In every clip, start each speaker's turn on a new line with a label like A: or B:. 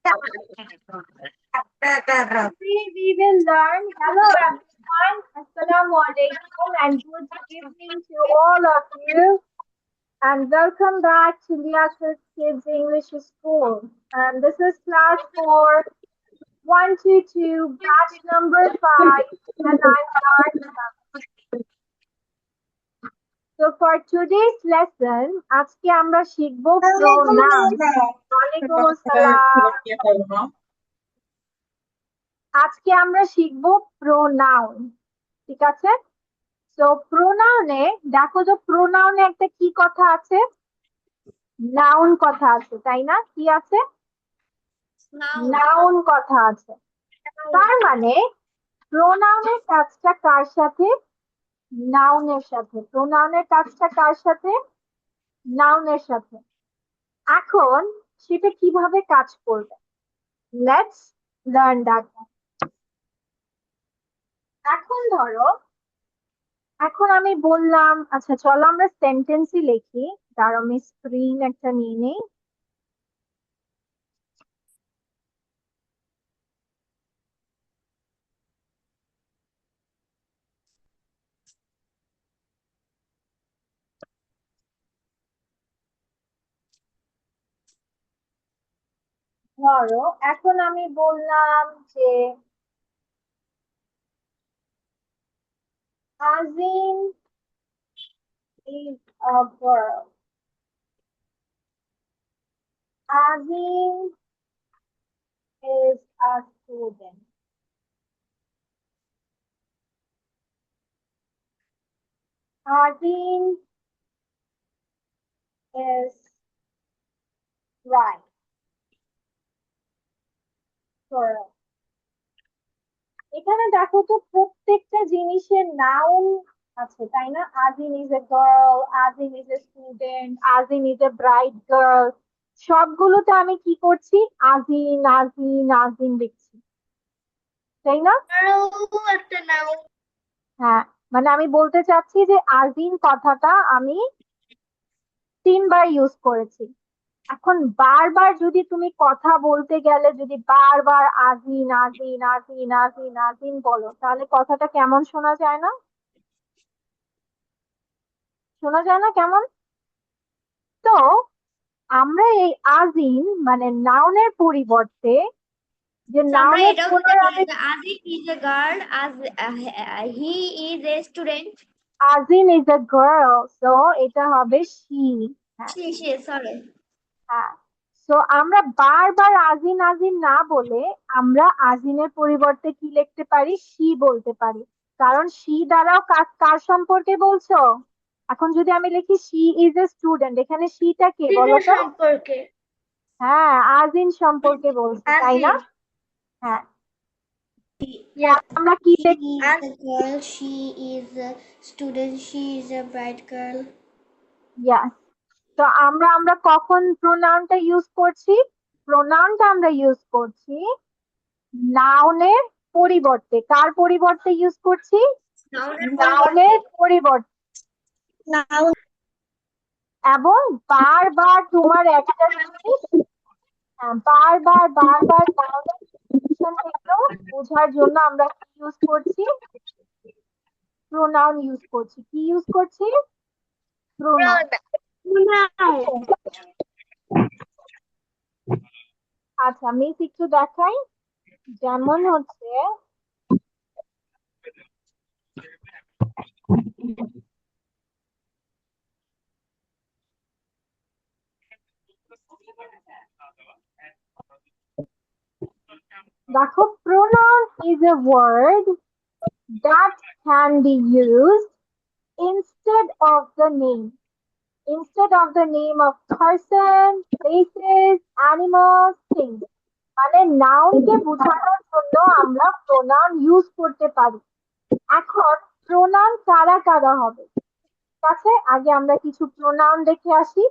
A: We will learn. Hello everyone. Assalamu alaikum and good evening to all of you. And welcome back to Liaquat Kids English School. And this is class for 122, batch number 5, and I'm Narsa. So for today's lesson, আজকে আমরা শিখব pronoun. ওয়ালাইকুম আসসালাম। আজকে আমরা শিখব pronoun. ঠিক আছে? তো প্রোনাউনে দেখো তো প্রোনাউনে একটা কি কথা আছে, নাউন কথা আছে, তাই না? কি আছে? নাউন কথা আছে। তার মানে প্রোনাউনের কাজটা কার সাথে? নাউনের সাথে। প্রোনাউনের কাজটা কার সাথে? নাউনের সাথে। এখন সেটা কিভাবে কাজ করবে? Let's learn that. এখন ধরো, এখন আমি বললাম, আচ্ছা চলো আমরা সেন্টেন্সই লিখি। দাঁড়াও আমি স্ক্রিন একটা নিয়ে নেই। ধরো এখন আমি বললাম যে আজিম is a girl. Azim is a student. Azim is right. Girl. এখানে দেখো তো প্রত্যেকটা জিনিসের নাউন আছে, তাই না? Azim is a girl, Azim is a student, Azim is a bright girl. সবগুলোতে আমি কি করছি? আজিম আজিম আজিম লিখছি, তাই না?
B: একটা নাউন।
A: হ্যাঁ, মানে আমি বলতে চাচ্ছি যে আজিম কথাটা আমি 3বার ইউজ করেছি। এখন বারবার যদি তুমি কথা বলতে গেলে যদি বারবার আজিন আজিন আজিন আজিন আজিন বলো, তাহলে কথাটা কেমন শোনা যায় না? শোনা যায় না কেমন? তো আমরা এই আজিন মানে নাউনের পরিবর্তে যে নাউনের
B: Azim is a girl, he is a student.
A: Azim is a girl, so এটা হবে শি। হ্যাঁ
B: Sorry.
A: হ্যাঁ, সো আমরা বারবার আজিন আজিন না বলে আমরা আজিনের পরিবর্তে কি লিখতে পারি? শি বলতে পারি। কারণ শি দ্বারাও কার সম্পর্কে বলছো? এখন যদি আমি লিখি শি ইজ এ স্টুডেন্ট, এখানে শিটা কে বলো তো?
B: সম্পর্কে।
A: হ্যাঁ, আজিন সম্পর্কে বলছি, তাই না? হ্যাঁ, আমরা কি
B: She is a girl, she is a student, she is a bright girl.
A: ইয়াস। তো আমরা কখন প্রোনাউনটা ইউজ করছি? প্রোনাউনটা আমরা ইউজ করছি নাউনের পরিবর্তে। কার পরিবর্তে ইউজ করছি? নাউনের পরিবর্তে।
B: Noun.
A: এবং বারবার তোমার একটা জিনিস, বারবার বারবার নাউনের ডিফিনিশন থেকেও বোঝার জন্য আমরা কি ইউজ করছি? প্রোনাউন ইউজ করছি। কি ইউজ করছি? প্রোনাউন। আচ্ছা মিস একটু দেখাই, যেমন হচ্ছে দেখো, pronoun is a word that can be used instead of the name. Instead of the name of person, places, animals, things. মানে নাউনকে বোঝানোর জন্য আমরা প্রোনাউন ইউজ করতে পারি। এখন প্রোনাউন কারা কারা হবে? ঠিক আছে, আগে আমরা কিছু প্রোনাউন দেখে আসি।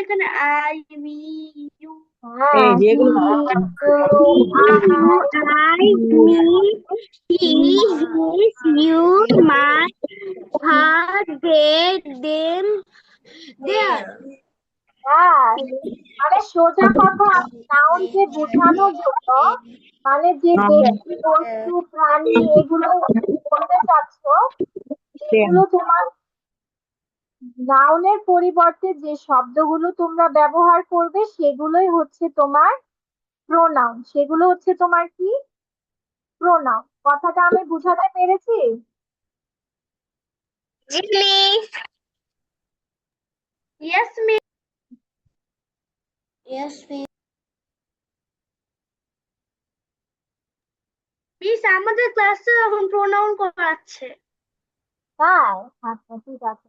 B: এখানে আই, মি, ইউ।
A: হ্যাঁ, he, you,
B: I, me, he, his, you, my, her, they, them, their.
A: হ্যাঁ, মানে সোজা কথা, নাউনকে বোঝানোর জন্য, মানে যে ব্যক্তি, বস্তু, প্রাণী এগুলো বলতে চাচ্ছ, এগুলো তোমার নাউনের পরিবর্তে যে শব্দগুলো তোমরা ব্যবহার করবে সেগুলোই হচ্ছে তোমার প্রোনাউন। সেগুলো হচ্ছে তোমার কি? প্রোনাউন। কথাটা আমি বুঝাতে পেরেছি?
B: জি please. Yes miss. Yes miss. Miss আমাদের ক্লাসে এখন প্রোনাউন করাচ্ছে।
A: হ্যাঁ, আচ্ছা ঠিক আছে।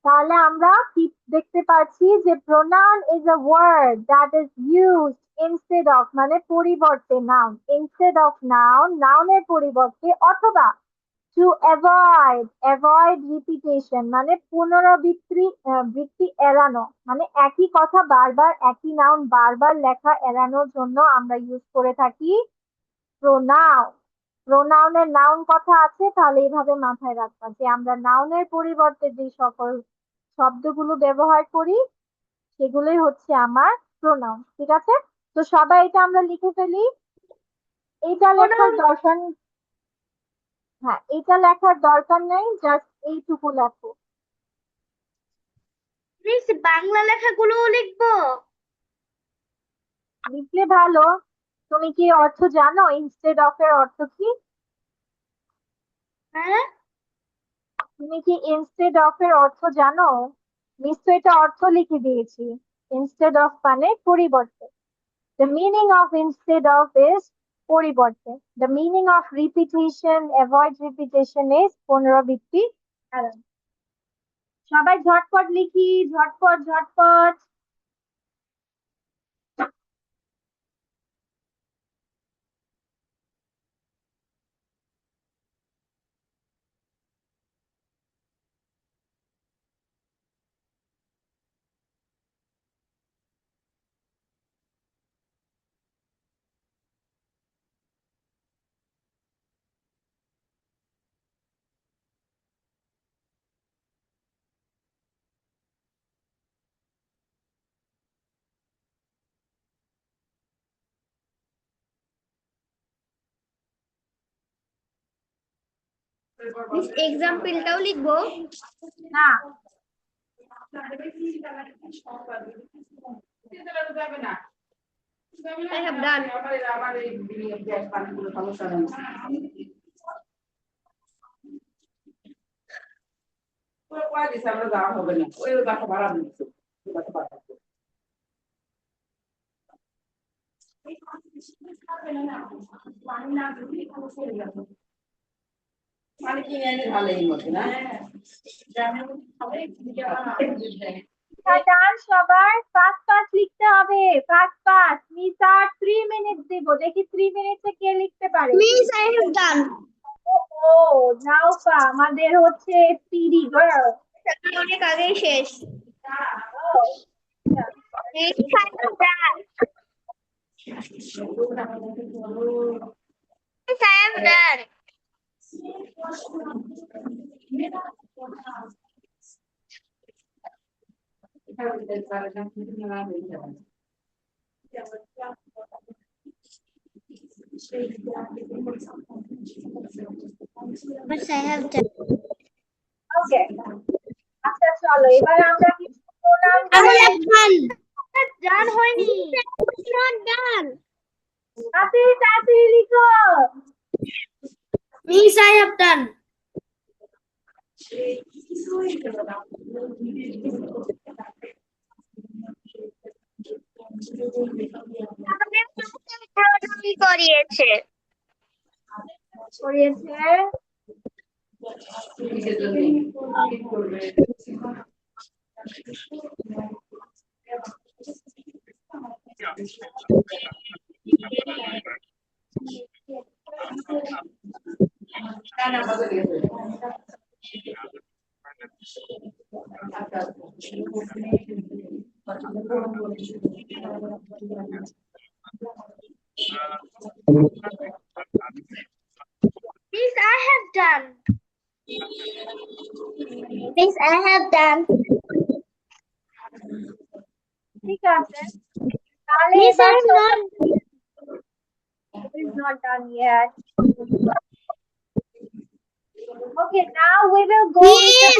A: তাহলে আমরা কি দেখতে পাচ্ছি যে pronoun is a word that is used instead of, মানে পরিবর্তে, নাউন ইনস্টেড অফ নাউন, নাউনের পরিবর্তে, অথবা টু অ্যাভয়েড রিপিটেশন, মানে পুনরাবৃত্তি, বৃত্তি এড়ানো, মানে একই কথা বারবার, একই নাউন বারবার লেখা এড়ানোর জন্য আমরা ইউজ করে থাকি প্রোনাউন। প্রোনাউনের নাউন কথা আছে, তাহলে এইভাবে মাথায় রাখবা যে আমরা নাউনের পরিবর্তে যে সকল শব্দগুলো ব্যবহার করি সেগুলোই হচ্ছে আমার প্রোনাউন। ঠিক আছে, তো সবাই এটা আমরা লিখে ফেলি। এইটা লেখার
B: প্রোনাউন
A: দরকার, হ্যাঁ এটা লেখার দরকার নেই, জাস্ট এইটুকু লেখো।
B: মিস বাংলা লেখাগুলোও লিখবো?
A: লিখলে ভালো। তুমি কি অর্থ জানো? ইনস্টেড অফ এর অর্থ কি?
B: হ্যাঁ।
A: তুমি কি ইনস্টেড অফ এর অর্থ জানো? নিশ্চয়ই এটা অর্থ লিখে দিয়েছি। ইনস্টেড অফ মানে পরিবর্তে। The meaning of instead of is পরিবর্তে। The meaning of repetition, avoid repetition is পুনরাবৃত্তি এড়ানো। সবাই ঝটপট লিখি, ঝটপট ঝটপট।
B: মিস এক্সাম্পলটাও লিখবো?
A: না,
B: I have done.
A: ডান সবার, ফাস্ট ফাস্ট লিখতে হবে, ফাস্ট ফাস্ট। মিস আর 3 মিনিট দিব, দেখি 3 মিনিটে কে লিখতে পারে।
B: Miss, I have done.
A: ও নাওফা আমাদের হচ্ছে স্পিডি গার্ল।
B: অনেক আগেই শেষ। Miss, I have done. Miss, I have done. Miss, I have done.
A: ওকে, আচ্ছা চলো এবার আমরা কিছু pronoun
B: I have done. Done হয়নি। Not done.
A: তাড়াতাড়ি তাড়াতাড়ি লিখো।
B: Miss, I have done. আমাদের প্রণালী করিয়েছে।
A: করিয়েছে।
B: Miss, I have done. Miss, I have done.
A: ঠিক আছে, তাহলে
B: Miss,
A: এবার
B: I am not.
A: it is not done yet. Okay, now we will go with the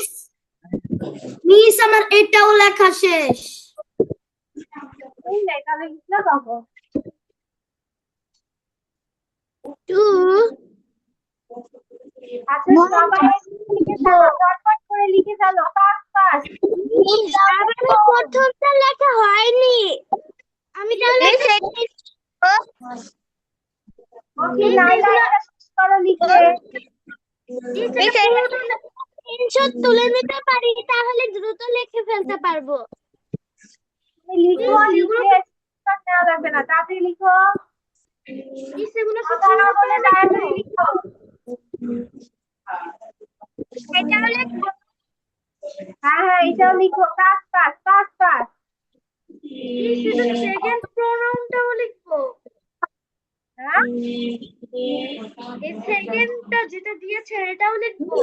B: miss আমার এটাও লেখা শেষ।
A: তাহলে লিখলে পাবো।
B: টু
A: আচ্ছা সবাই লিখে ফেলো, চটপট করে লিখে ফেলো, ফাস্ট ফাস্ট।
B: আমার প্রথমটা লেখা হয়নি, আমি তাহলে
A: ওকে নাইলা এটা শেষ করো লিখে।
B: স্ক্রিনশট তুলে নিতে পারি, তাহলে দ্রুত লিখে ফেলতে পারবো।
A: তুমি লিখো, লিখে স্ক্রিনশট নেওয়া লাগবে না, তাড়াতাড়ি লিখো।
B: এগুলো
A: কথা না বলে তাড়াতাড়ি লিখো। হ্যাঁ হ্যাঁ এটাও লিখো, fast fast fast fast.
B: Second প্রোনাউনটাও লিখবো।
A: হ্যাঁ
B: এই সেকেন্ডটা যেটা দিয়েছে এটাও লিখবো।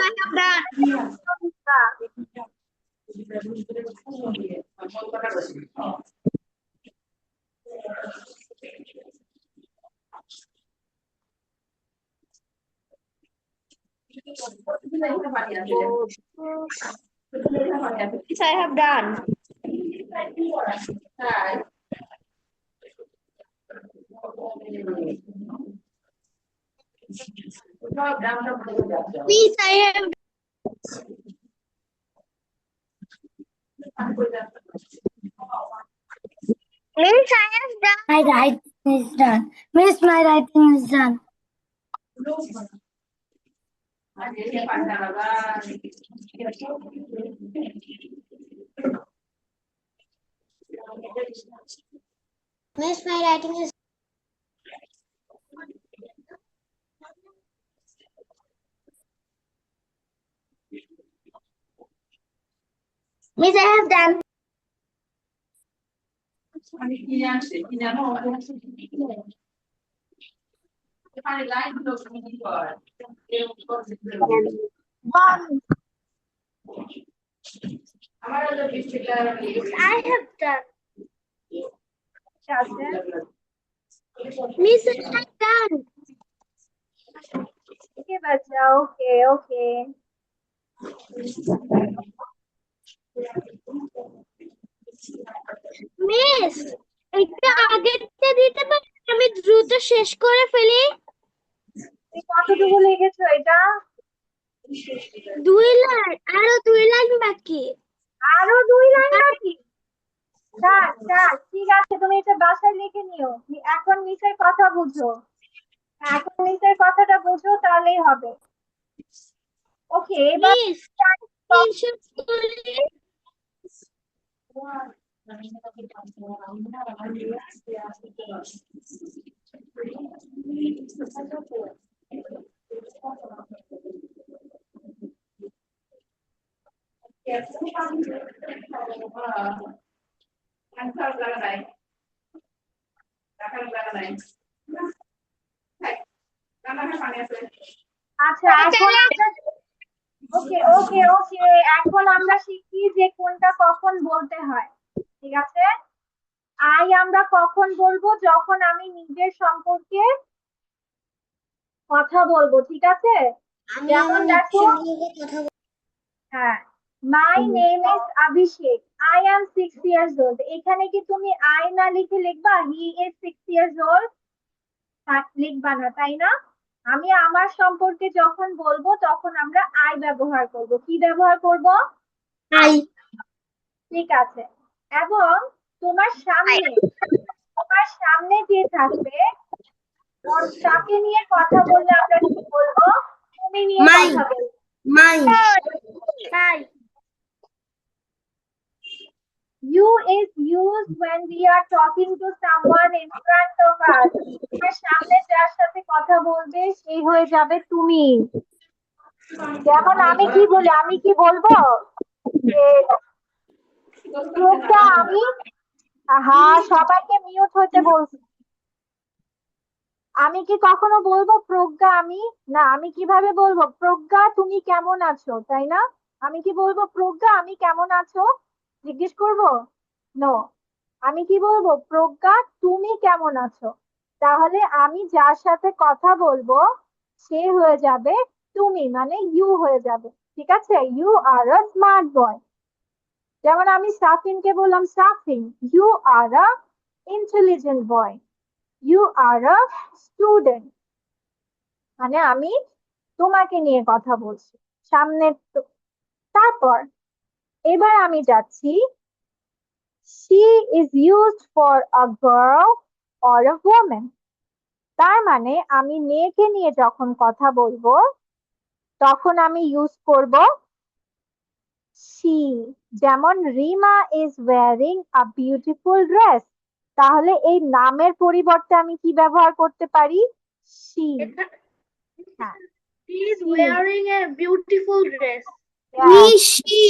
B: Yes, I have done. Please, I have. Miss, I have done.
C: My writing is done. Miss, my writing is done.
B: Miss, my writing is. Miss, I have done. Miss, I have done. Miss, I have done.
A: ওকে বাচ্চা, ওকে ওকে।
B: Miss, এটা আগেরটা দিতে পারি, আমি দ্রুত শেষ করে ফেলি।
A: তুমি কতটুকু লিখেছো এটা?
B: 2 লাইন, আরো 2 লাইন বাকি।
A: আরো 2 লাইন বাকি? থাক থাক, ঠিক আছে, তুমি এটা বাসায় লিখে নিও। এখন মিসের কথা বুঝো, এখন মিসের কথাটা বুঝো, তাহলেই হবে। ওকে এবার
B: মিস, স্ক্রিনশট তুলে
A: আচ্ছা এখন আমরা ওকে ওকে ওকে এখন আমরা শিখি যে কোনটা কখন বলতে হয়। ঠিক আছে, আই আমরা কখন বলবো? যখন আমি নিজের সম্পর্কে কথা বলবো। ঠিক আছে, যেমন দেখো, হ্যাঁ, my name is Abhishek, I am 6 years old। এখানে কি তুমি আই না লিখে লিখবা হি ইজ 6 years old? লিখবা না, তাই না? আমি আমার সম্পর্কে যখন বলবো তখন আমরা আই ব্যবহার করব। কি ব্যবহার করব?
B: আই।
A: ঠিক আছে, এবং তোমার সামনে, তোমার সামনে যে থাকবে তাকে নিয়ে কথা বললে আমরা কি বলবো? তুমি নিয়ে
B: মাই।
A: কথা বলবো।
B: মাই।
A: তাই you is used when we are talking to someone in front of us। তোমার সামনে যার সাথে কথা বলবে সেই হয়ে যাবে তুমি। যেমন আমি কি বলি, আমি কি বলবো যে প্রজ্ঞা আমি, হ্যাঁ সবাইকে মিউট হতে বলছি। আমি কি কখনো বলবো প্রজ্ঞা আমি? না, আমি কিভাবে বলবো প্রজ্ঞা তুমি কেমন আছো, তাই না? আমি কি বলবো প্রজ্ঞা আমি কেমন আছো জিজ্ঞেস করবো? নো, আমি কি বলবো, প্রজ্ঞা তুমি কেমন আছো? তাহলে আমি যার সাথে কথা বলবো সে হয়ে যাবে তুমি, মানে ইউ হয়ে যাবে। ঠিক আছে, you are a smart boy. যেমন আমি সাফিনকে বললাম Safin, you are a intelligent boy, you are a student, মানে আমি তোমাকে নিয়ে কথা বলছি সামনে। তারপর এবার আমি যাচ্ছি, she is used for a girl or a woman। তার মানে আমি মেয়েকে নিয়ে যখন কথা বলবো তখন আমি ইউজ করব she। যেমন Rima is wearing a beautiful dress, তাহলে এই নামের পরিবর্তে আমি কি ব্যবহার করতে পারি, she। হ্যাঁ,
B: He is
A: she,
B: wearing a beautiful dress.
A: yes,
C: she,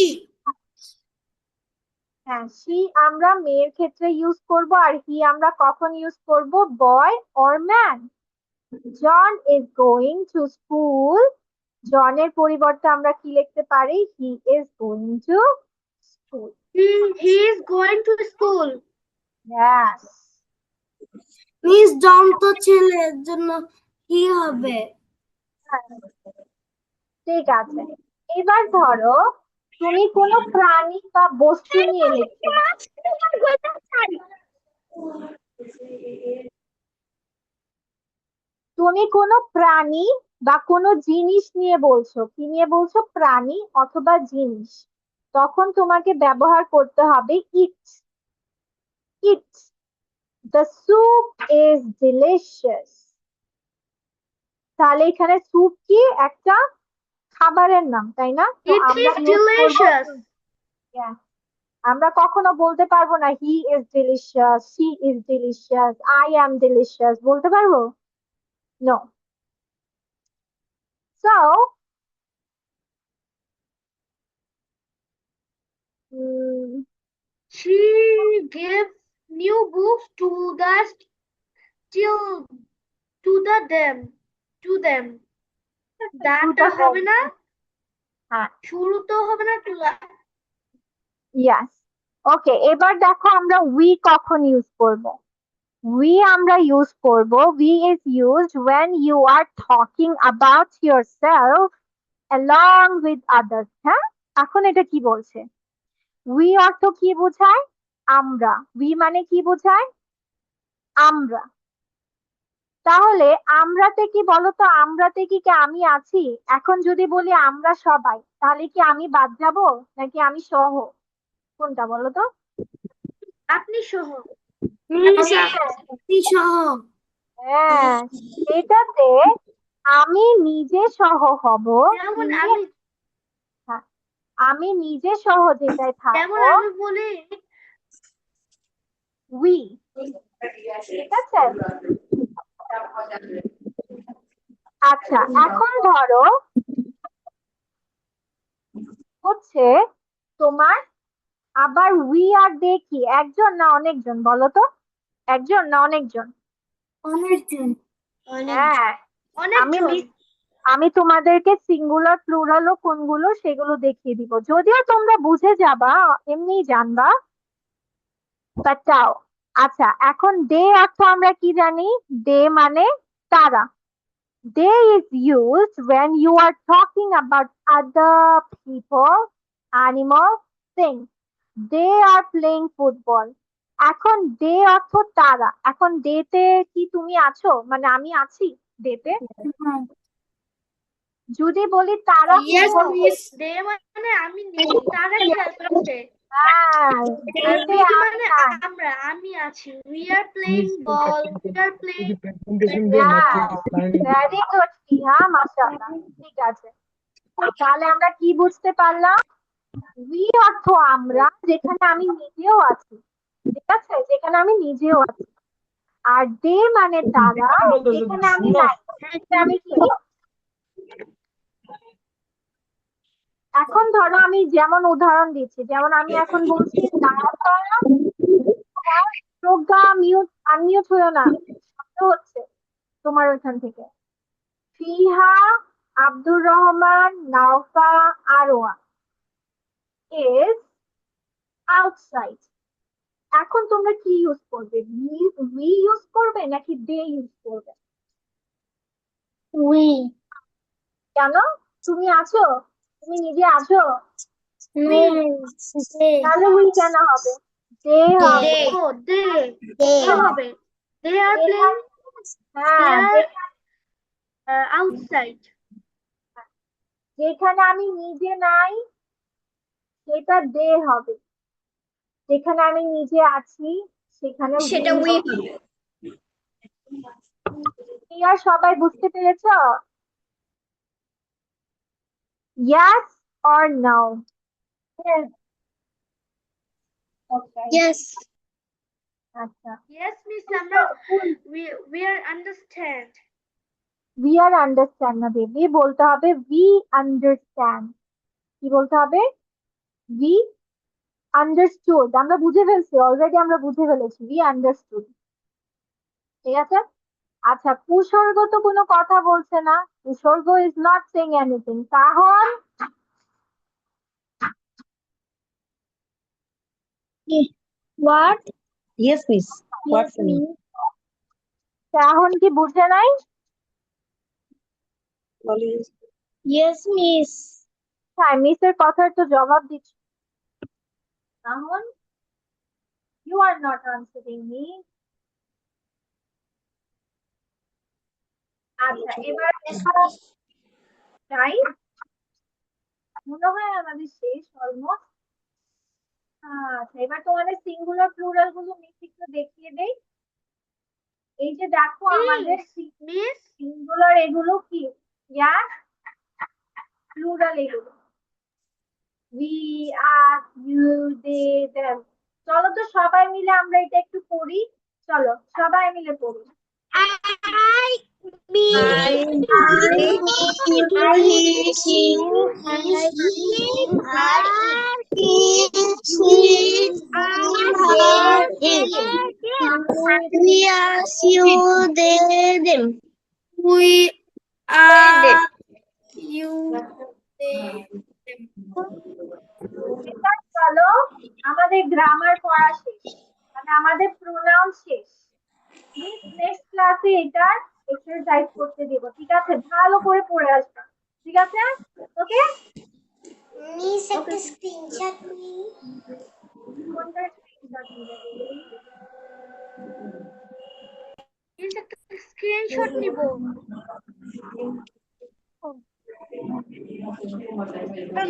A: হ্যাঁ she আমরা মেয়ের ক্ষেত্রে ইউজ করব, আর হি আমরা কখন ইউজ করব, boy or man. John is going to school, জনের পরিবর্তে আমরা কি লিখতে পারি, he is going to school.
B: He is going to school.
A: Yes,
C: miss John তো ছেলে, এর জন্য কি হবে?
A: ঠিক আছে। এবার ধরো তুমি কোনো প্রাণী বা বস্তু নিয়ে লিখছো, তুমি কোনো প্রাণী বা কোনো জিনিস নিয়ে বলছো, কি নিয়ে বলছো, প্রাণী অথবা জিনিস, তখন তোমাকে ব্যবহার করতে হবে ইট। ইট, দ্য স্যুপ ইজ ডিলিশিয়াস। তাহলে এখানে স্যুপ কি একটা খাবারের নাম, তাই না? তো
B: It
A: আমরা
B: is
A: ইউজ করব,
B: delicious.
A: আমরা কখনো বলতে পারবো না he is delicious, she is delicious, I am delicious, বলতে পারবো? No. So
B: She gives new books to the still to them. দাঁড়টা হবে না,
A: হ্যাঁ,
B: শুরুতেও হবে না,
A: ইয়াস। ওকে, এবার দেখো আমরা উই কখন ইউজ করব। উই আমরা ইউজ করব, we is used when you are talking about yourself along with others। হ্যাঁ, এখন এটা কি বলছে, উই অর্থ কি বোঝায়, আমরা। উই মানে কি বোঝায়, আমরা। তাহলে আমরাতে কি বলতো, আমরাতে কি কি আমি আছি? এখন যদি বলি আমরা সবাই, তাহলে কি আমি বাদ যাব নাকি আমি সহ, কোনটা বলো তো?
B: আপনি সহ।
C: মিস
A: হ্যাঁ,
C: আপনি সহ।
A: হ্যাঁ, এটাতে আমি নিজে সহ হব।
B: যেমন
A: কি?
B: আমি
A: হ্যাঁ, আমি নিজে সহ যেটাই
B: যেমন
A: থাকবো,
B: আমি বলি
A: উই। ঠিক আছে, আচ্ছা এখন ধরো হচ্ছে তোমার, আবার উই আর দে কি একজন না অনেকজন বলো তো, একজন না অনেকজন?
C: অনেকজন।
A: হ্যাঁ, আমি
B: অনেকজন।
A: আমি তোমাদেরকে সিঙ্গুলার প্লুরাল ও কোনগুলো সেগুলো দেখিয়ে দিব, যদিও তোমরা বুঝে যাবা, এমনিই জানবা, বাট তাও। আচ্ছা, এখন দে অর্থ আমরা কি জানি, দে মানে তারা। দে is used when you are talking about other people, animals, things. They are playing football. এখন দে অর্থ তারা, এখন ডেতে কি তুমি আছো, মানে আমি আছি ডেতে? যদি বলি তারা
B: Yes,
A: ফুটবল
B: miss. দে মানে আমি নেই, তারা খেলছে।
A: হ্যাঁ,
B: আর
A: ডেতে
B: we
A: আমি
B: মানে
A: নাই।
B: আমি আছি। We are playing ball. We are playing.
A: Very good Sneha, মাশাআল্লাহ। ঠিক আছে, তাহলে আমরা কি বুঝতে পারলাম, উই অর্থ আমরা, যেখানে আমি নিজেও আছি। ঠিক আছে, যেখানে আমি নিজেও আছি। আর দে মানে তারা, যেখানে আমি নাই, সেখানে আমি কি। এখন ধরো আমি যেমন উদাহরণ দিচ্ছি, যেমন আমি এখন বলছি তারা, প্রজ্ঞা মিউট, আনমিউট হলো না, শব্দ হচ্ছে তোমার ওখান থেকে। ফিহা, আব্দুর রহমান, নাওফা, আরোয়া is outside। এখন তোমরা কি ইউজ করবে? উই ইউজ করবে নাকি দে ইউজ করবে?
B: We
A: can? তুমি আছো? তুমি নিজে আছো?
B: নো
A: তাহলে উই কেন হবে? দে হবে।
B: দে হবে they are playing
A: হ্যাঁ,
B: outside
A: যেখানে আমি নিজে নাই সেটা দে হবে, যেখানে আমি নিজে আছি সেখানে
B: সেটা
A: উই
B: উই
A: হবে।
B: হবে
A: আর সবাই বুঝতে পেরেছো? Yes or no?
B: yes
A: Okay.
B: yes
A: আচ্ছা,
B: yes miss আমরা we are understand
A: we are understand না বেবি, বলতে হবে we understand। কি বলতে হবে? we understood। আমরা বুঝে ফেলছি, অলরেডি আমরা বুঝে ফেলেছি, we understood। ঠিক আছে। আচ্ছা, উপসর্গ তো কোনো কথা বলছে না, উপসর্গ is not saying anything। তাহলে
B: what
D: Yes, miss. What
B: yes
D: for me?
A: এখন কি বুঝে নাই?
D: Always.
B: yes miss
A: হ্যাঁ, মিসের কথার তো জবাব দিচ্ছি। এখন you are not answering me। আচ্ছা, এবার তাই মনে হয় আমাদের শেষ অলমোস্ট। আচ্ছা, এবার তোমাদের সিঙ্গুলার প্লুরাল গুলো মিস একটু দেখিয়ে দেই। এই যে দেখো আমাদের
B: miss
A: সিঙ্গুলার এগুলো কি? ইয়া, প্লুরাল এগুলো we, us, you, they, them। চলো তো সবাই মিলে আমরা এটা একটু পড়ি। চলো সবাই মিলে পড়ি।
B: I me
C: We are you
A: এবার চলো আমাদের গ্রামার পড়া শেষ, মানে আমাদের প্রোনাউন শেষ। মিস নেক্সট ক্লাসে এটার এক্সারসাইজ করতে দেব, ঠিক আছে? ভালো করে পড়ে আসবা, ঠিক আছে? ওকে।
C: মিস একটা স্ক্রিনশট নিই
A: কোনটা স্ক্রিনশট নিবে বলি?
B: miss একটা স্ক্রিনশট নিব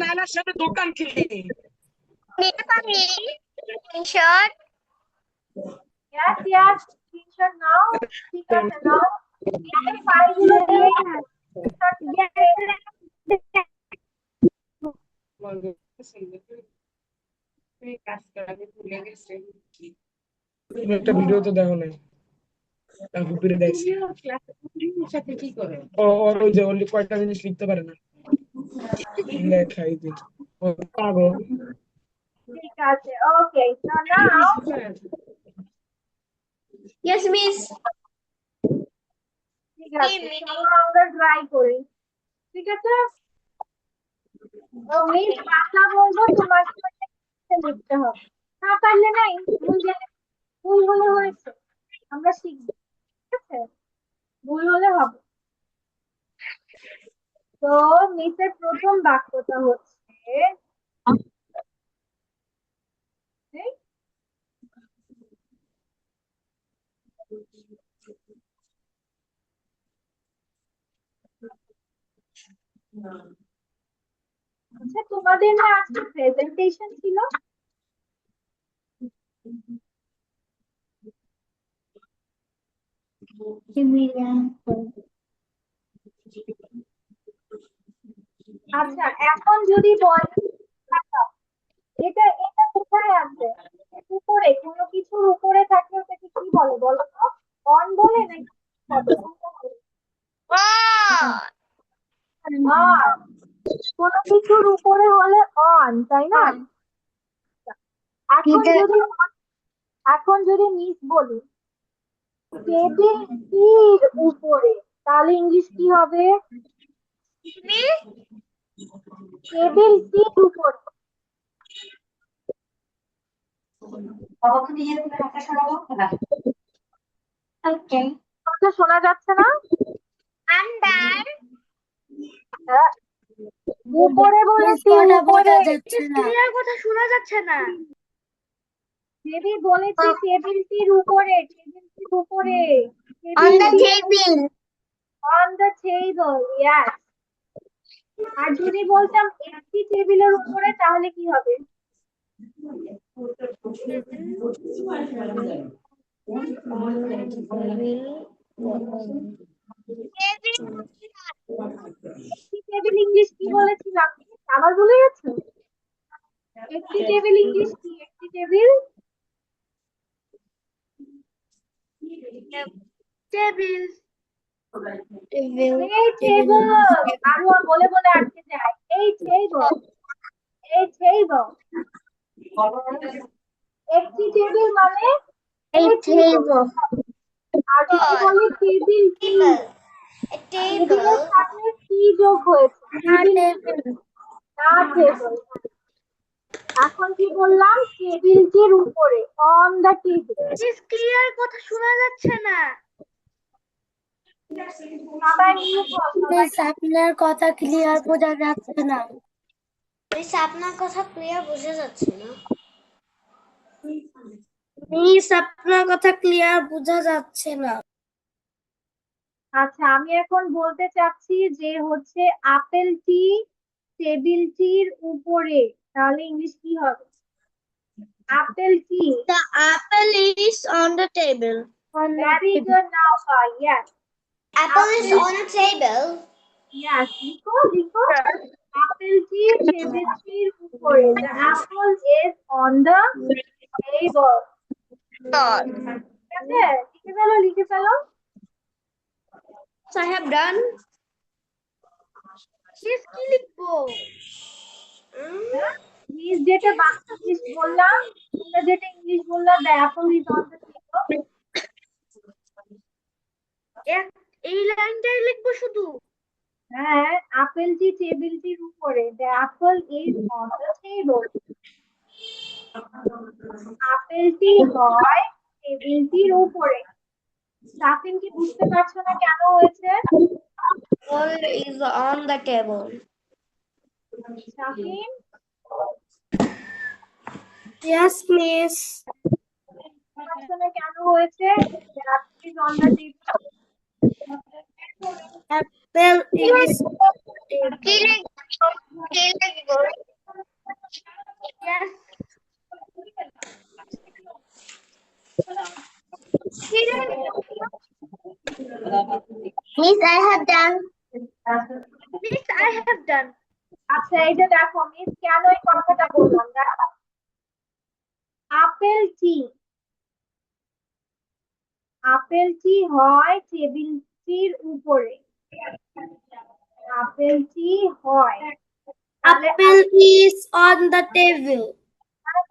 D: নানার সাথে দোকান খেলি
B: নিতে পারি স্ক্রিনশট
A: ইয়াস ইয়াস, স্ক্রিনশট নাও। ঠিক আছে, নাও। এই ফাইলগুলো দিয়ে
E: একটা ভিডিও তো দেখো নাই, গুপিরে দেখছি। ওর ওই যে অনলি কয়েকটা জিনিস লিখতে পারে না, লেখাই দিই ও পাগল।
A: ঠিক আছে, ওকে। নাও,
B: yes miss
A: ঠিক আছে, চলো আমরা ট্রাই করি, ঠিক আছে? মিস বাংলা বলবো, তোমাকে লিখতে হবে। না পারলে নাই, ভুল জেনে ভুল হলে হয়েছে, আমরা শিখবো, ঠিক আছে? ভুল হলে হবে। তো মিসের প্রথম বাক্যটা হচ্ছে, আচ্ছা তোমাদের না আজকে প্রেজেন্টেশন ছিল? আচ্ছা, এখন যদি বল এটা এটা কোথায় আছে? উপরে, কোনো কিছুর উপরে থাকলে ওটাকে কি বলে বলো তো? অন বলে নাকি বলে? কোনো কিছুর উপরে হলে অন, তাই না? এখন যদি মিস বলি টেবিলটির উপরে, তাহলে ইংলিশ কি হবে? টেবিলটির উপরে। কথা শোনা যাচ্ছে না?
B: আন্ডার
A: হ্যাঁ, উপরে বলেছি,
C: কথা বোঝা
A: উপরে।
C: যাচ্ছে না।
B: ক্লিয়ার কথা শোনা যাচ্ছে না।
A: দেবী বলেছি টেবিলটির উপরে, টেবিলটির উপরে,
B: অন দ্য
A: টেবিলটির
B: table
A: on the table, yes. আর যদি বলতাম একটি টেবিলের উপরে তাহলে কি হবে? একটি টেবিল ইংলিশ কি বলেছিলাম? আবার ভুলে গেছো? একটি টেবিল ইংলিশ কি? একটি টেবিল
B: টেবিল
A: এই টেবিল। আরো বলে বলে আটকে যায়। এই টেবিল, এই টেবিল। একটি টেবিল মানে
B: এই টেবিল
A: আর যদি বলি টেবিল কি? টেবিলের সাথে কি যোগ হয়েছে? টেবিল না টেবিল। এখন কি বললাম? টেবিলটির উপরে, অন দ্য টেবিল।
B: ক্লিয়ার কথা শোনা যাচ্ছে না।
A: সবাই মিউট হও, সবাই।
C: মিস আপনার কথা ক্লিয়ার বোঝা যাচ্ছে না।
B: আপনার কথা ক্লিয়ার বোঝা যাচ্ছে না।
C: মিস আপনার কথা ক্লিয়ার বোঝা যাচ্ছে না।
A: আচ্ছা, আমি এখন বলতে চাচ্ছি যে হচ্ছে আপেলটি টেবিলটির উপরে, তাহলে ইংলিশ কি হবে? আপেলটি।
B: The apple is on the table.
A: Very good, Naufa. Yes.
B: Apple is on a table.
A: Yes. লিখো, লিখো। আপেলটি টেবিলটির উপরে। The apple is on the table. ঠিক আছে? লিখে ফেলো, লিখে ফেলো।
B: So I have done. Yes, কি লিখবো?
A: মিস যেটা বাংলা ইংলিশ বললাম, তোমরা যেটা ইংলিশ বললাম, the apple is on the table.
B: এই লাইনটাই লিখবো শুধু।
A: হ্যাঁ, আপেলটি টেবিলটির উপরে। The apple is on the table. আপেলটি হয় টেবিলটির উপরে। সাফিন কি বুঝতে পারছো না কেন হয়েছে?
B: Apple is on the table.
A: Safin,
C: Yes, miss.
A: বুঝতে পারছো না কেন হয়েছে? The apple is on the table.
C: Apple is
B: কি লিখবো? Yes. Miss, I have done. Miss, I have done.
A: আচ্ছা, এই যে দেখো মিস কেন এই কথাটা বললাম, দেখো। আপেলটি, আপেলটি হয় টেবিলটির উপরে। আপেলটি হয়, তাহলে
C: apple is on the table.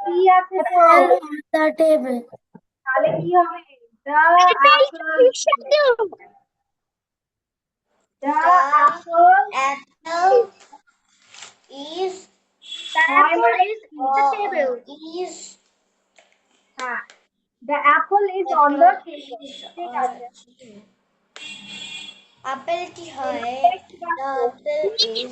A: কি আছে তো?
C: Apple on the table.
A: তাহলে কি হবে? The apple, the apple
B: is
A: the apple is
B: on the table. Is
A: হ্যাঁ, the apple is on the table. ঠিক আছে।
B: আপেলটি হয় the apple is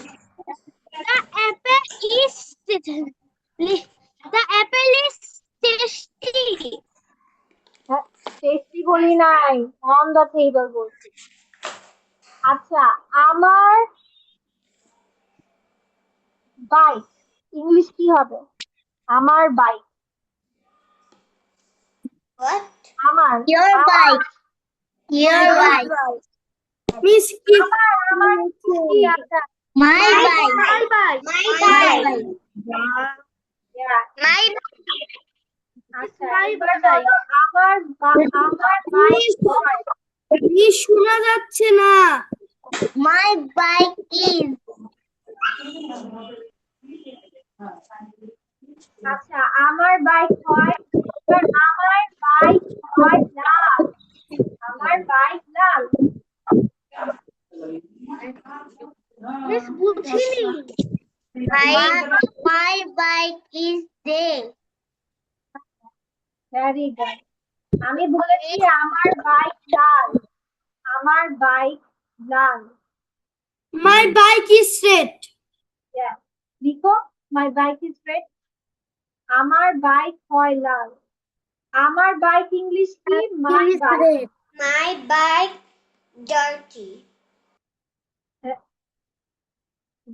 B: the apple is tasty.
A: হ্যাঁ, টেস্টি বলি নাই, on the table বলছি। আচ্ছা, আমার বাইক ইংলিশ কি হবে? আমার বাইক,
B: What?
A: আমার
B: Your
A: আমার-
B: bike. Your
A: আমার
B: bike.
A: bike।
C: Miss,
A: আমার কি আছে?
B: My bike. My bike. My bike.
A: Yeah.
B: My
A: আচ্ছা, এবার বলো আমার আমার বাইক হয়।
C: miss শোনা যাচ্ছে না।
B: My bike is.
A: আচ্ছা, আমার বাইক হয়, এবার আমার বাইক হয় লাল। আমার বাইক লাল।
B: Miss বুঝিনি। My bike is there.
A: Very good. আমি বলেছি আমার বাইক লাল, আমার বাইক লাল।
C: My bike is red.
A: Yeah. লিখো মাই বাইক ইজ রেড। আমার বাইক হয় লাল। আমার বাইক ইংলিশ কি? My bike.
B: My bike dirty.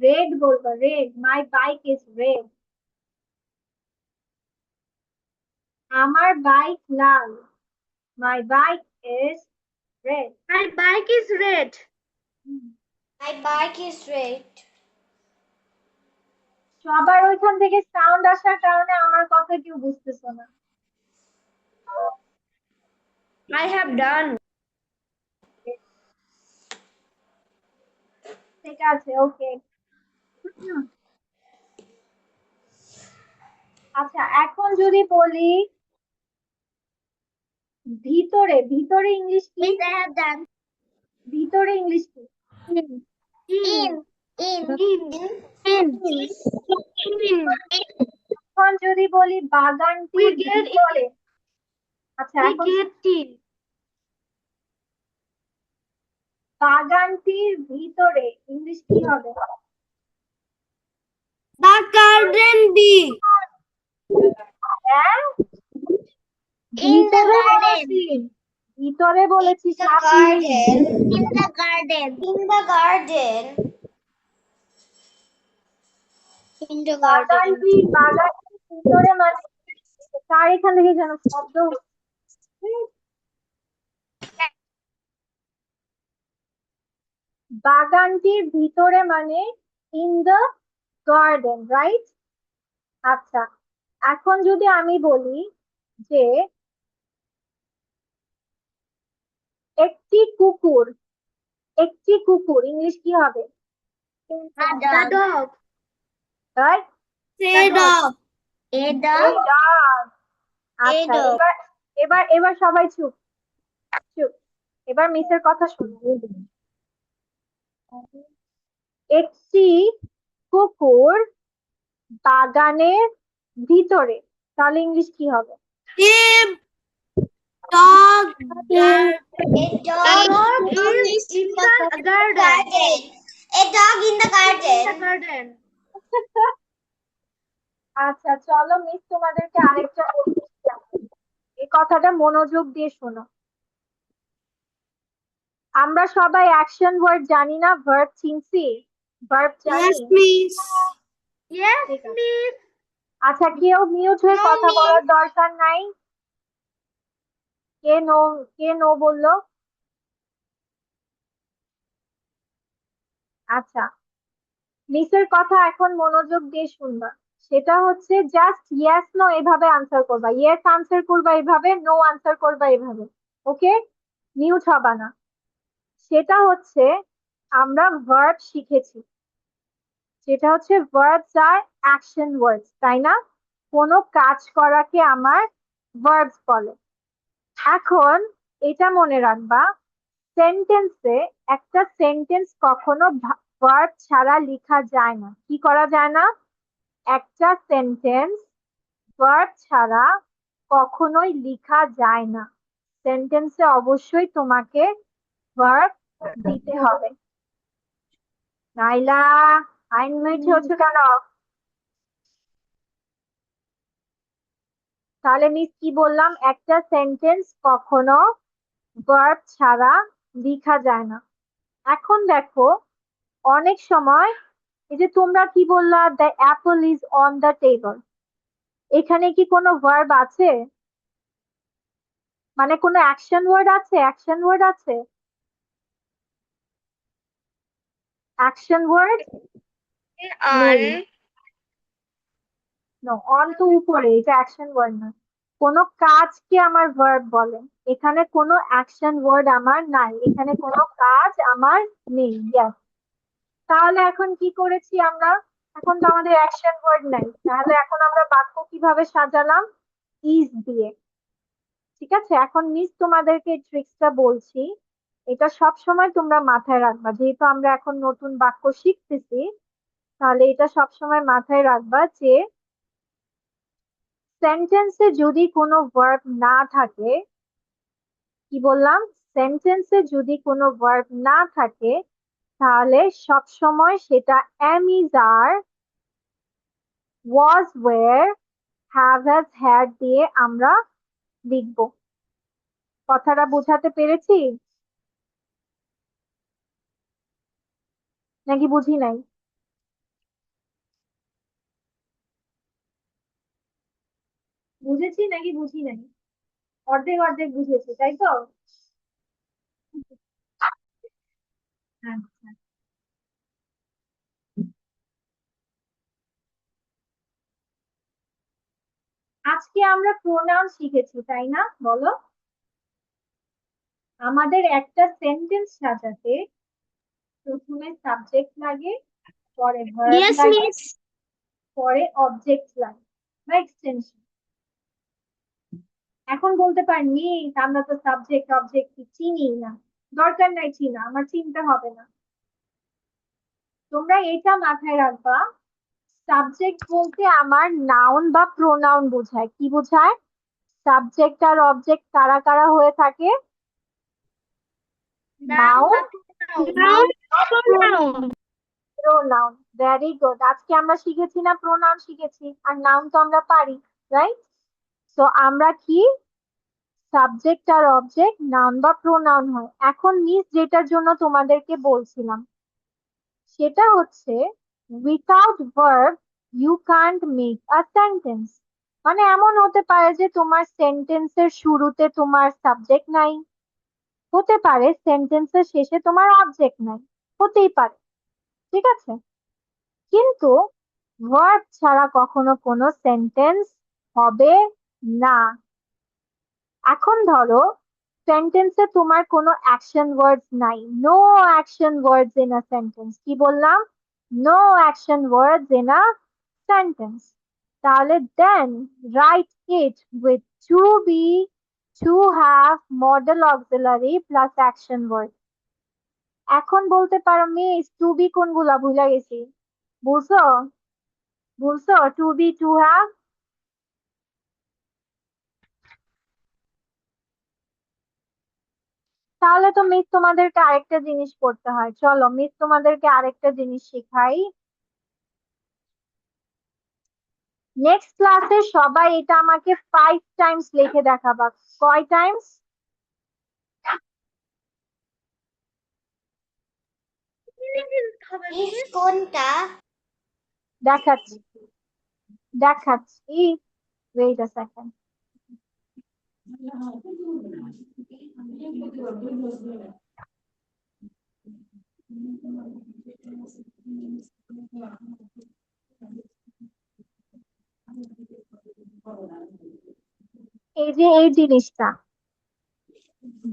A: Red বলবো, red. My bike is red. আমার বাইক লাল। My bike is red.
B: My bike is red. My bike is red.
A: সবার ওইখান থেকে সাউন্ড আসার কারণে আমার কথা কেউ বুঝতেছো না।
B: I have done.
A: ঠিক আছে, ওকে। আচ্ছা, এখন যদি বলি ভিতরে, ভিতরে ইংলিশ কি?
B: Yes, I have done.
A: ভিতরে ইংলিশ কি?
B: In.
A: এখন যদি বলি বাগানটির ভিতরে, আচ্ছা এখন বাগানটির ভিতরে ইংলিশ কি হবে?
C: The garden bee.
A: হ্যাঁ,
B: In the
A: ভিতরে
B: garden.
A: বলেছি, ভিতরে বলেছি।
B: In the garden. In the garden. In the garden. In the garden.
A: বাগানটির ভিতরে মানে তার এখান থেকে যেন শব্দ বাগানটির ভিতরে মানে ইন দ্য গার্ডেন, রাইট? আচ্ছা, এখন যদি আমি বলি যে একটি কুকুর, একটি কুকুর ইংলিশ কি হবে?
B: The dog.
A: Right?
C: Say dog.
B: A dog.
A: আচ্ছা,
B: dog.
A: এবার এবার এবার সবাই চুপ, চুপ। এবার মিসের কথা শুনুন। একটি কুকুর বাগানের ভিতরে, তাহলে ইংলিশ কি হবে?
C: A dog.
B: A dog is in the garden. A dog in the garden.
A: আচ্ছা, চলো মিস তোমাদেরকে আরেকটা বলছি। এই কথাটা মনোযোগ দিয়ে শোনো। আমরা সবাই অ্যাকশন ওয়ার্ড জানি না, ভার্ব চিনছি, ভার্ব জানি।
C: Yes, miss.
B: Yes,
A: ঠিক আছে।
B: miss.
A: আচ্ছা, কেউ মিউট হয়ে
B: No,
A: কথা
B: miss.
A: বলার দরকার নাই। কে নো বললো? আচ্ছা, মিসের কথা এখন মনোযোগ দিয়ে শুনবা। সেটা হচ্ছে জাস্ট ইয়েস নো এভাবে আনসার করবা। ইয়েস আনসার করবা এভাবে, নো আনসার করবা এভাবে। ওকে, মিউট হবা না। সেটা হচ্ছে আমরা ভার্ব শিখেছি, সেটা হচ্ছে ভার্বস আর অ্যাকশন ওয়ার্ডস, তাই না? কোনো কাজ করাকে আমার ভার্বস বলে। এখন এটা মনে রাখবা, সেন্টেন্সে একটা সেন্টেন্স কখনো ভার্ব ছাড়া লেখা যায় না। কি করা যায় না? একটা সেন্টেন্স ভার্ব ছাড়া কখনোই লেখা যায় না। সেন্টেন্সে অবশ্যই তোমাকে ভার্ব দিতে হবে। নাইলা, আইনমেট হচ্ছে কেন? তাহলে মিস কি বললাম? একটা সেন্টেন্স কখনো ভার্ব ছাড়া লেখা যায় না। এখন দেখো, অনেক সময় এই যে তোমরা কি বললা, the Apple is on the table, এখানে কি কোনো ভার্ব আছে? মানে কোনো অ্যাকশন ওয়ার্ড আছে? অ্যাকশন ওয়ার্ড আছে? অ্যাকশন ওয়ার্ড অন তো উপরে, এটা অ্যাকশন ওয়ার্ড না। কোনো কাজকে আমার ভার্ব বলে, এখানে কোনো অ্যাকশন ওয়ার্ড আমার নাই, এখানে কোনো কাজ আমার নেই। ইয়েস, তাহলে এখন কি করেছি আমরা? এখন তো আমাদের অ্যাকশন ওয়ার্ড নাই, তাহলে এখন আমরা বাক্য কিভাবে সাজালাম? ইজ দিয়ে। ঠিক আছে, এখন মিস তোমাদেরকে ট্রিক্সটা বলছি, এটা সব সময় তোমরা মাথায় রাখবা। যেহেতু আমরা এখন নতুন বাক্য শিখতেছি, তাহলে এটা সব সময় মাথায় রাখবা যে সেন্টেন্সে যদি কোনো ভার্ব না থাকে, কি বললাম, সেন্টেন্সে যদি কোনো ভার্ব না থাকে তাহলে সবসময় সেটা am is are was were have has had দিয়ে আমরা লিখব। কথাটা বোঝাতে পেরেছি নাকি বুঝি নাই? বুঝেছি নাকি বুঝি নাই? অর্ধেক অর্ধেক বুঝেছি, তাই তো? আচ্ছা, আজকে আমরা প্রোনাউন শিখেছি তাই না, বলো? আমাদের একটা সেন্টেন্স সাজাতে প্রথমে সাবজেক্ট লাগে, পরে ভার্ব
B: Yes,
A: লাগে,
B: miss.
A: পরে অবজেক্ট লাগে বা এক্সটেনশন। এখন বলতে পারেন আমরা তো সাবজেক্ট অবজেক্ট চিনি না। দরকার নাই চিনা, আমার চিনতে হবে না। তোমরা এটা মাথায় রাখবা, সাবজেক্ট বলতে আমার নাউন বা প্রোনাউন বোঝায়। কি বোঝায়? সাবজেক্ট আর অবজেক্ট কারা কারা হয়ে থাকে? Noun, pronoun. Very good. আজকে আমরা শিখেছি না প্রোনাউন শিখেছি, আর নাউন তো আমরা পারি, রাইট? তো আমরা কি, সাবজেক্ট আর অবজেক্ট নাউন বা প্রোনাউন হয়। এখন মিস যেটার জন্য তোমাদেরকে বলছিলাম সেটা হচ্ছে without verb you can't make a sentence. মানে এমন হতে পারে যে তোমার সেন্টেন্সের শুরুতে তোমার সাবজেক্ট নাই, হতে পারে সেন্টেন্সের শেষে তোমার অবজেক্ট নাই, হতেই পারে, ঠিক আছে? কিন্তু ভার্ব ছাড়া কখনো কোনো সেন্টেন্স হবে না। এখন ধরো সেন্টেন্সে তোমার কোনো অ্যাকশন ওয়ার্ডস নাই, no action words in a sentence. কি বললাম? No action words in a sentence. তাহলে then write it with to be, to have, modal auxiliary plus action word. এখন বলতে পারো মিস টু বি কোনগুলা ভুলে গেছি, বুঝছো? বুঝছো টু বি টু হ্যাভ? তাহলে তো মিস তোমাদেরকে আরেকটা জিনিস করতে হয়, চলো মিস তোমাদেরকে আরেকটা জিনিস শেখাই। নেক্সট ক্লাসে সবাই এটা আমাকে 5 টাইমস লিখে দেখাবা। কয় টাইমস?
B: Miss কোনটা?
A: দেখাচ্ছি দেখাচ্ছি, ওয়েট আ সেকেন্ড। এই যে এই জিনিসটা,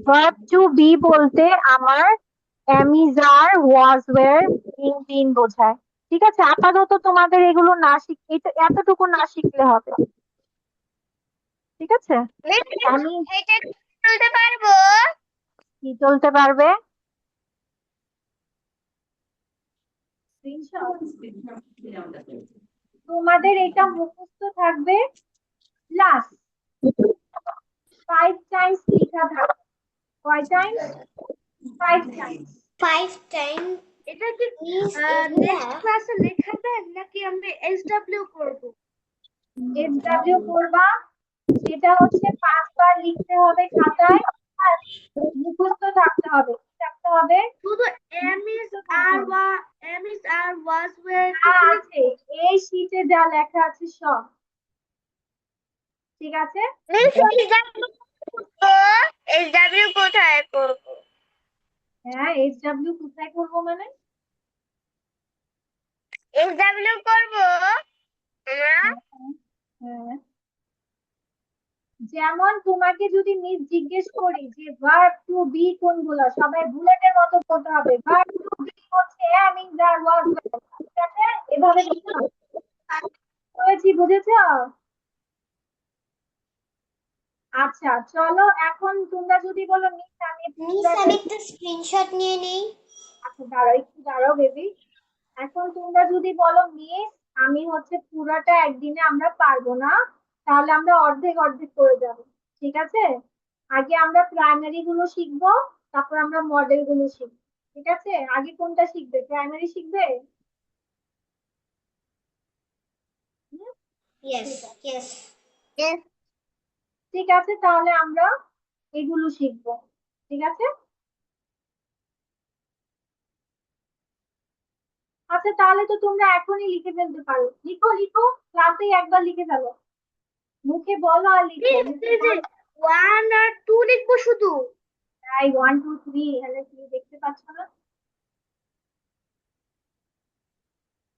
A: ভার্ব টু বি বলতে আমার am is are was were being been বোঝায়। ঠিক আছে, আপাতত তোমাদের এগুলো না এতটুকু না শিখলে হবে, ঠিক আছে? আমি
B: এটা তুলতে পারবো?
A: কি চলতে পারবে? Screenshot? তোমাদের এটা মুখস্থ থাকবে প্লাস 5 টাইমস লেখা থাকবে। কয় টাইমস? 5 টাইমস।
B: 5 টাইম।
C: এটা কি নেক্সট ক্লাসে লেখাবেন নাকি আমরা এসডব্লিউ করব?
A: SW করবা, সেটা হচ্ছে 5 বার লিখতে হবে খাতায়, আর মুখস্থ থাকতে হবে। কি থাকতে হবে?
C: শুধু am is are was were
A: যা আছে এই শীটে যা লেখা আছে সব, ঠিক আছে?
B: এসডব্লিউ কোথায় করব?
A: হ্যাঁ, SW কোথায় করবো মানে?
B: এসডব্লিউ করব আমরা।
A: হ্যাঁ, যেমন তোমাকে যদি মিস জিজ্ঞেস করি যে ভার্ব টু বি কোনগুলো, সবাই বুলেটের মতো বলতে হবে। ভার্ব টু বি হচ্ছে am is are was were, ঠিক আছে? এভাবে লিখতে হবে। বুঝেছি, বুঝেছো? আচ্ছা চলো, এখন তোমরা যদি বলো মিস আমি
B: মিস আমি একটা স্ক্রিনশট নিয়ে নেই।
A: আচ্ছা দাঁড়াও, একটু দাঁড়াও বেবি। এখন তোমরা যদি বলো মিস আমি হচ্ছে পুরাটা একদিনে আমরা পারবো না, তাহলে আমরা অর্ধেক অর্ধেক করে যাব, ঠিক আছে? আগে আমরা প্রাইমারি গুলো শিখবো, তারপর আমরা মডেল গুলো শিখবো, ঠিক আছে? আগে কোনটা শিখবে, প্রাইমারি শিখবে? হুম,
B: Yes,
A: ঠিক আছে।
B: yes.
A: ঠিক আছে, তাহলে আমরা এগুলো শিখবো, ঠিক আছে? আচ্ছা, তাহলে তো তোমরা এখনই লিখে ফেলতে পারো, লিখো লিখো, ক্লাসেই একবার লিখে ফেলো, মুখে বলো আর লিখো, মুখে বলো।
C: 1 আর 2 লিখবো শুধু।
A: তাই 1 2 3, হ্যালো, তুমি দেখতে পাচ্ছ না?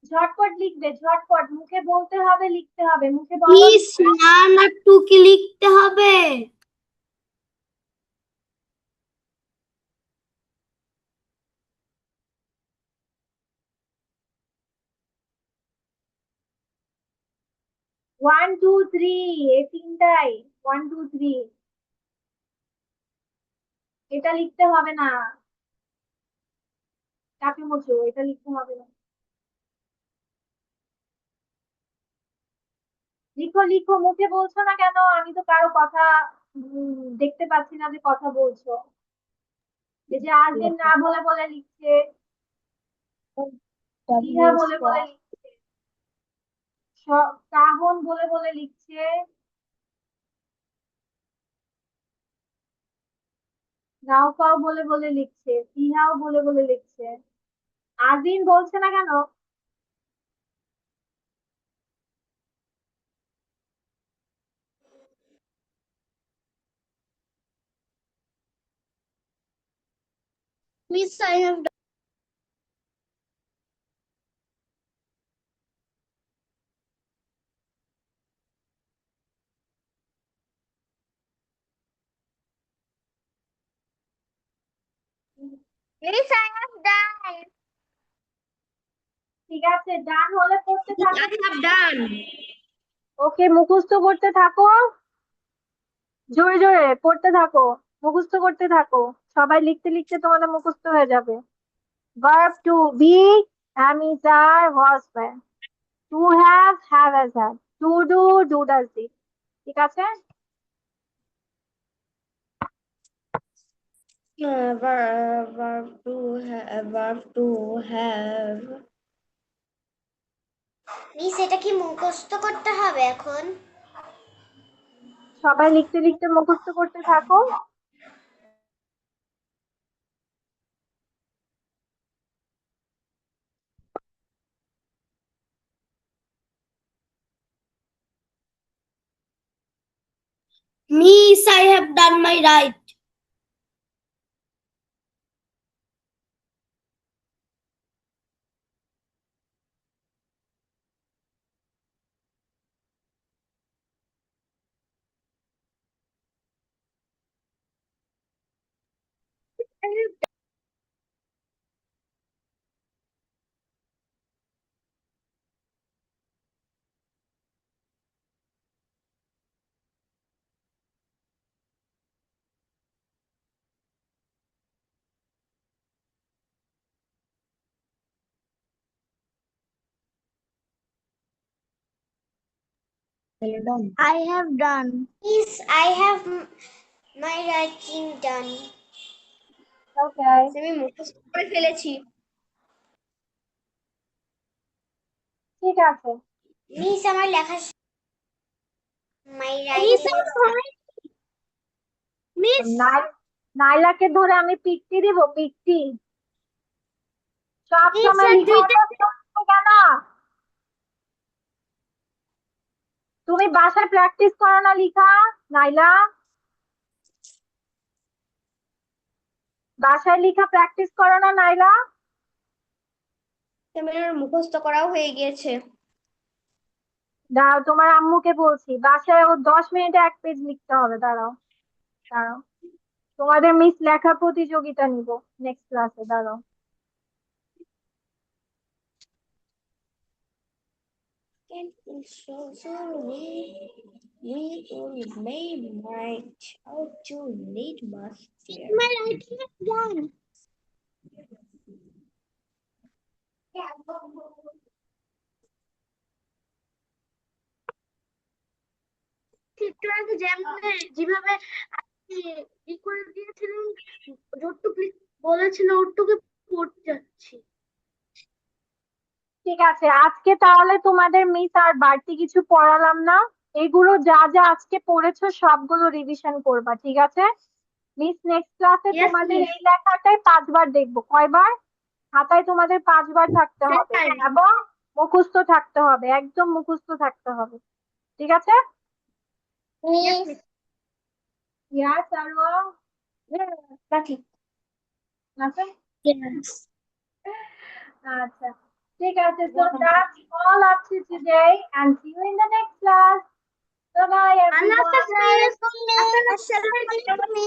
A: ঝটপট লিখবে, ঝটপট, মুখে বলতে হবে, লিখতে হবে, মুখে বলো।
C: মিস 1 আর 2 কি লিখতে হবে?
A: 1 2 3, এই তিনটাই। 1 2 3, এটা লিখতে হবে না, চাপে মোছো, এটা লিখতে হবে না। লিখো লিখো, মুখে বলছো না কেন? আমি তো কারো কথা দেখতে পাচ্ছি না যে কথা বলছো। এই যে আজকে না বলে বলে লিখছে, ইহা বলে বলে লিখছে, কাহন বলে বলে লিখছে, গাওকাও বলে বলে লিখছে, ইহাও বলে বলে লিখছে। আজিম বলছে না কেন?
C: Miss, I have Miss, I have done.
A: ঠিক আছে, ডান হলে পড়তে থাকো।
C: I have done.
A: ওকে, মুখস্থ করতে থাকো, জোরে জোরে পড়তে থাকো, মুখস্থ করতে থাকো, সবাই লিখতে লিখতে তোমাদের মুখস্থ হয়ে যাবে। verb to be, am is are, was were, to have has had, to do does did, ঠিক আছে?
C: Verb to have.
B: মিস এটা কি মুখস্থ করতে হবে এখন?
A: সবাই লিখতে লিখতে মুখস্থ করতে থাকো।
C: Miss, I have done my right. I have done.
B: Miss, I have my writing done.
A: ওকে,
C: আমি মুখস্থ করে ফেলেছি।
A: ঠিক আছে।
B: মিস আমার লেখা my
C: Miss,
B: writing.
C: Miss,
A: নাইলাকে ধরে আমি পিকটি দিব, পিকটি, সব
C: Miss,
A: সময় লিখে কেন? তুমি বাসায় প্র্যাকটিস করো না লিখা, নাইলা? বাসায় লিখা প্র্যাকটিস করো না, নাইলা?
C: আমার মুখস্থ করাও হয়ে গিয়েছে।
A: দাঁড়াও, তোমার আম্মুকে বলছি, বাসায় ও 10 মিনিটে 1 পেজ লিখতে হবে, দাঁড়াও দাঁড়াও, তোমাদের মিস লেখা প্রতিযোগিতা নিব নেক্সট ক্লাসে, দাঁড়াও।
C: Can you show me? We will make my how to read master. My writing is done. একটু আগে যেভাবে ই করে দিয়েছিলেন, যতটুকু বলেছিল ওটুকু পড়তে যাচ্ছি।
A: ঠিক আছে, আজকে তাহলে তোমাদের মিস আর বাড়তি কিছু পড়ালাম না। এগুলো যা যা আজকে পড়েছো সবগুলো রিভিশন করবা, ঠিক আছে? মিস নেক্সট ক্লাসে
C: Yes,
A: তোমাদের
C: miss.
A: এই লেখাটাই 5 বার দেখবো। কয়বার? খাতায় তোমাদের 5 বার থাকতে হবে এবং মুখস্থ থাকতে হবে, একদম মুখস্থ থাকতে হবে, ঠিক আছে?
B: Miss.
A: ইয়াস সারোয়া,
C: রাখি।
A: আছে?
B: Yes.
A: আচ্ছা, ঠিক আছে। So that's all up to today and see you in the next class. Bye bye
C: Allah
A: everyone.
C: হাফেজ মিস।
B: Assalamualaikum, miss.